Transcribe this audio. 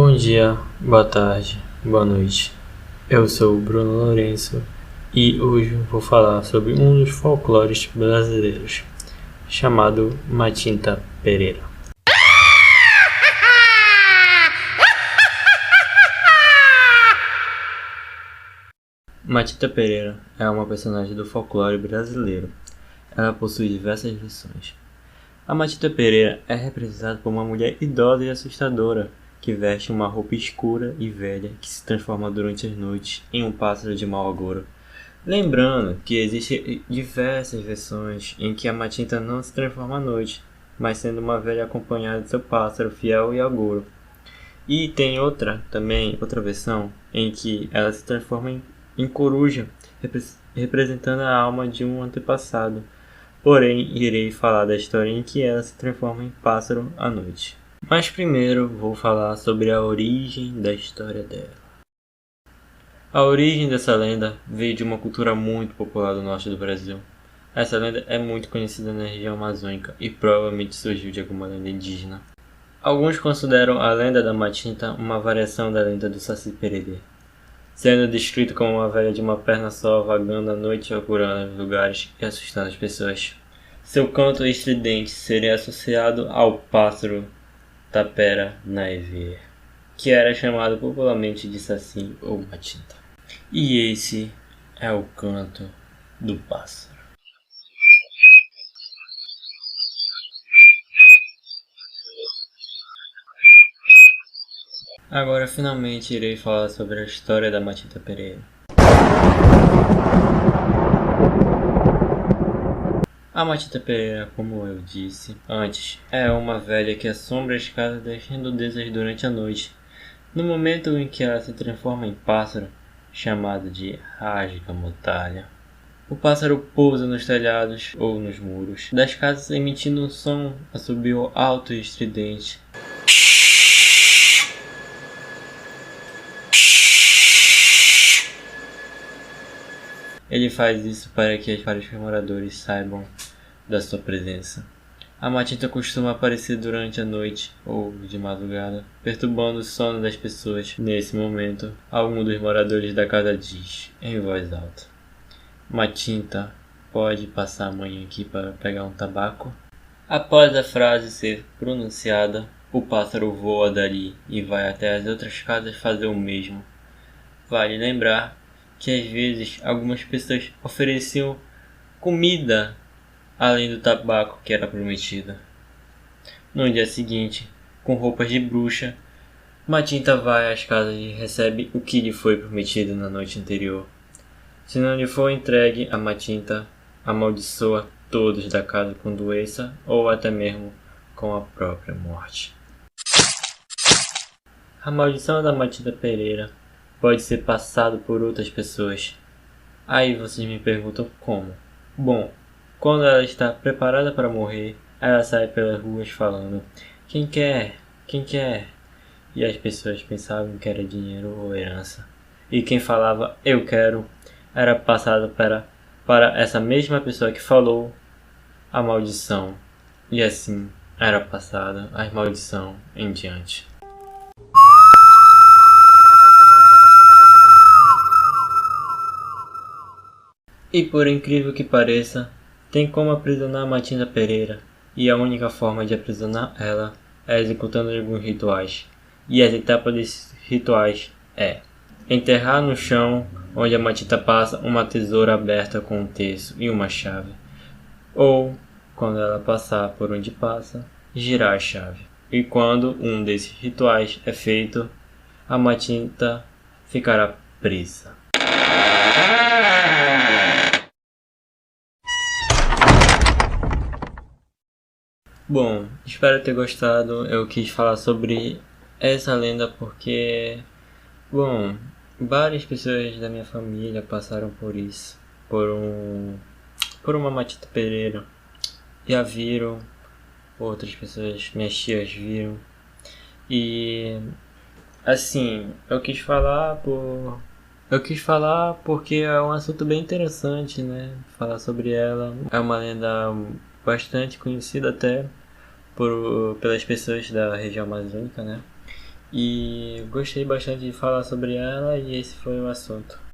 Bom dia, boa tarde, boa noite. Eu sou o Bruno Lourenço e hoje vou falar sobre um dos folclores brasileiros, chamado Matinta Pereira. Matinta Pereira é uma personagem do folclore brasileiro. Ela possui diversas versões. A Matinta Pereira é representada por uma mulher idosa e assustadora, que veste uma roupa escura e velha que se transforma durante as noites em um pássaro de mau agouro. Lembrando que existem diversas versões em que a Matinta não se transforma à noite, mas sendo uma velha acompanhada de seu pássaro fiel e agouro. E tem outra versão em que ela se transforma em coruja, representando a alma de um antepassado. Porém, irei falar da história em que ela se transforma em pássaro à noite. Mas primeiro vou falar sobre a origem da história dela. A origem dessa lenda veio de uma cultura muito popular do norte do Brasil. Essa lenda é muito conhecida na região amazônica e provavelmente surgiu de alguma lenda indígena. Alguns consideram a lenda da Matinta uma variação da lenda do Saci Pererê, sendo descrito como uma velha de uma perna só vagando à noite procurando lugares e assustando as pessoas. Seu canto estridente seria associado ao pássaro Tapera naiver, que era chamado popularmente de Saci ou Matinta. E esse é o canto do pássaro. Agora finalmente irei falar sobre a história da Matinta Pereira. A Matinta Pereira, como eu disse antes, é uma velha que assombra as casas das redondezas durante a noite. No momento em que ela se transforma em pássaro, chamado de rasga-motalha, o pássaro pousa nos telhados ou nos muros das casas emitindo um som assobio alto e estridente. Ele faz isso para que os moradores saibam da sua presença. A Matinta costuma aparecer durante a noite ou de madrugada, perturbando o sono das pessoas. Nesse momento, algum dos moradores da casa diz, em voz alta: "Matinta, pode passar amanhã aqui para pegar um tabaco?" Após a frase ser pronunciada, o pássaro voa dali e vai até as outras casas fazer o mesmo. Vale lembrar que às vezes algumas pessoas ofereciam comida além do tabaco que era prometido. No dia seguinte, com roupas de bruxa, Matinta vai às casas e recebe o que lhe foi prometido na noite anterior. Se não lhe for entregue, a Matinta amaldiçoa todos da casa com doença ou até mesmo com a própria morte. A maldição da Matinta Pereira pode ser passado por outras pessoas. Aí vocês me perguntam como. Bom, quando ela está preparada para morrer, ela sai pelas ruas falando: "Quem quer? Quem quer?" E as pessoas pensavam que era dinheiro ou herança. E quem falava "eu quero" era passado para essa mesma pessoa que falou a maldição. E assim era passada a maldição em diante. E por incrível que pareça, tem como aprisionar Matinta Pereira, e a única forma de aprisionar ela é executando alguns rituais. E as etapas desses rituais é enterrar no chão, onde a Matinta passa, uma tesoura aberta com um terço e uma chave. Ou, quando ela passar por onde passa, girar a chave. E quando um desses rituais é feito, a Matinta ficará presa. Bom, espero ter gostado. Eu quis falar sobre essa lenda porque, bom, várias pessoas da minha família passaram por isso, por uma Matinta Pereira. Já viram, outras pessoas, minhas tias viram. E assim, eu quis falar porque é um assunto bem interessante, né? Falar sobre ela. É uma lenda bastante conhecida até pelas pessoas da região amazônica, né? E gostei bastante de falar sobre ela e esse foi o assunto.